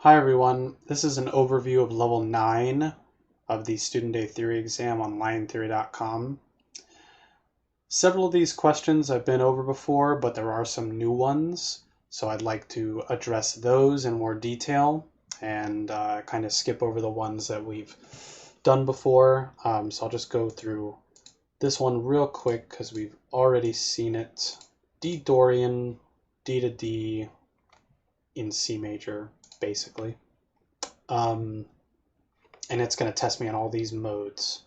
Hi everyone, this is an overview of level 9 of the Student Day Theory exam on liontheory.com. Several of these questions I've been over before, but there are some new ones, so I'd like to address those in more detail and kind of skip over the ones that we've done before. So I'll just go through this one real quick because we've already seen it. D Dorian, D to D in C major, basically. And it's going to test me on all these modes.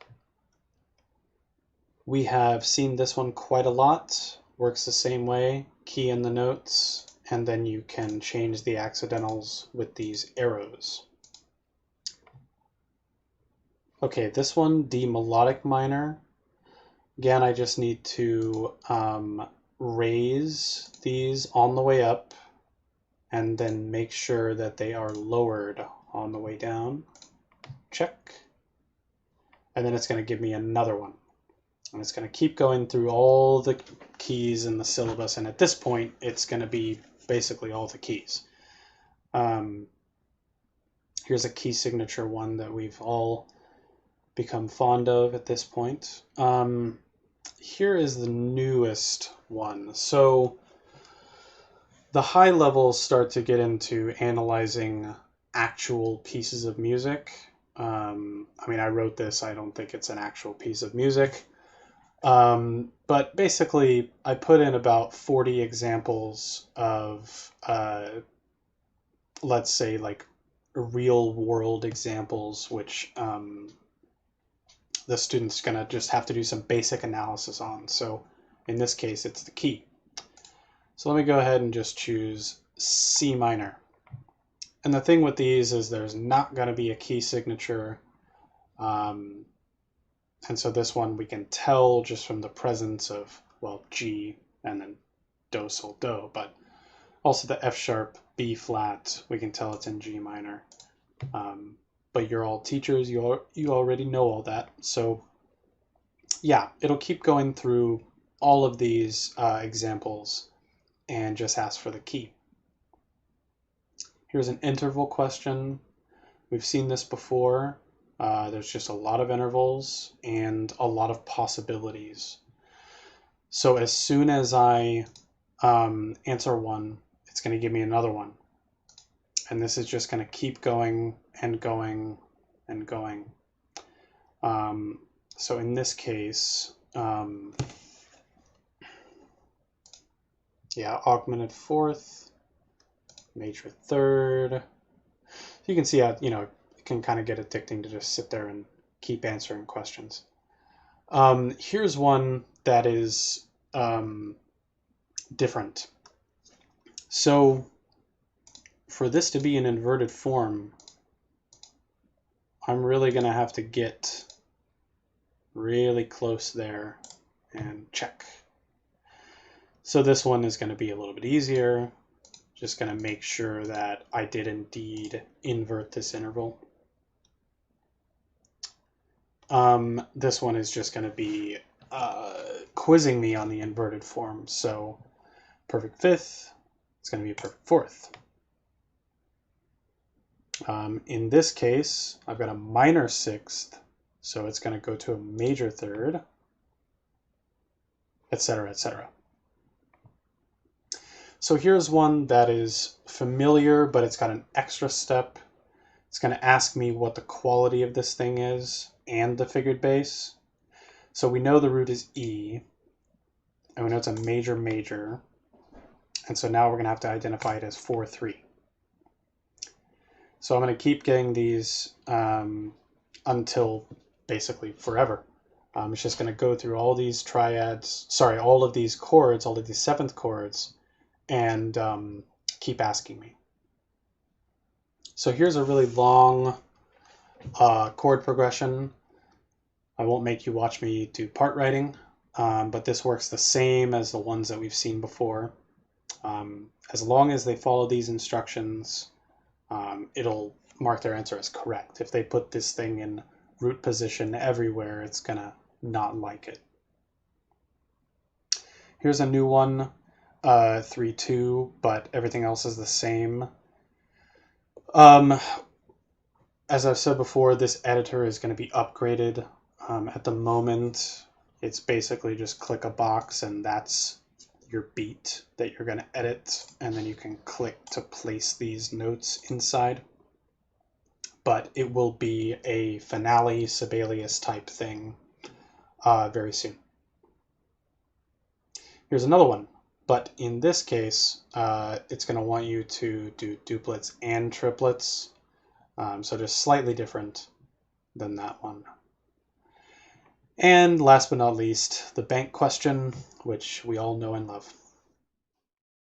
We have seen this one quite a lot. Works the same way. Key in the notes, and then you can change the accidentals with these arrows. Okay, this one, D melodic minor. Again, I just need to raise these on the way up and then make sure that they are lowered on the way down. Check. And then it's going to give me another one. And it's going to keep going through all the keys in the syllabus. And at this point, it's going to be basically all the keys. Here's a key signature one that we've all become fond of at this point. Here is the newest one. So the high levels start to get into analyzing actual pieces of music. I mean, I wrote this. I don't think it's an actual piece of music. But basically, I put in about 40 examples of, let's say, like real world examples, which the student's going to just have to do some basic analysis on. So in this case, it's the key. So let me go ahead and just choose C minor. And the thing with these is there's not going to be a key signature. And so this one we can tell just from the presence of, well, G and then Do, Sol, Do, but also the F sharp, B flat, we can tell it's in G minor. But you're all teachers, you already know all that. So yeah, it'll keep going through all of these examples and just ask for the key. Here's an interval question. We've seen this before. There's just a lot of intervals and a lot of possibilities. So as soon as I answer one, it's going to give me another one. And this is just going to keep going and going and going. So in this case, yeah, augmented fourth, major third. So you can see how, it can kind of get addicting to just sit there and keep answering questions. Here's one that is different. So for this to be an inverted form, I'm really going to have to get really close there and check. So this one is going to be a little bit easier. Just going to make sure that I did indeed invert this interval. This one is just going to be quizzing me on the inverted form. So perfect fifth, it's going to be a perfect fourth. In this case, I've got a minor sixth, so it's going to go to a major third, etc., etc. So here's one that is familiar, but it's got an extra step. It's going to ask me what the quality of this thing is and the figured bass. So we know the root is E, and we know it's a major major. And so now we're going to have to identify it as 4-3. So I'm going to keep getting these until basically forever. It's just going to go through all these all of these chords, all of these seventh chords, and keep asking me. So here's a really long chord progression. I won't make you watch me do part writing, but this works the same as the ones that we've seen before. As long as they follow these instructions, it'll mark their answer as correct. If they put this thing in root position everywhere, it's gonna not like it. Here's a new one, 3-2, but everything else is the same. As I've said before, this editor is going to be upgraded. At the moment, it's basically just click a box and that's your beat that you're going to edit, and then you can click to place these notes inside. But it will be a finale Sibelius type thing very soon. Here's another one, but in this case, it's going to want you to do duplets and triplets, so just slightly different than that one. And last but not least, the bank question, which we all know and love.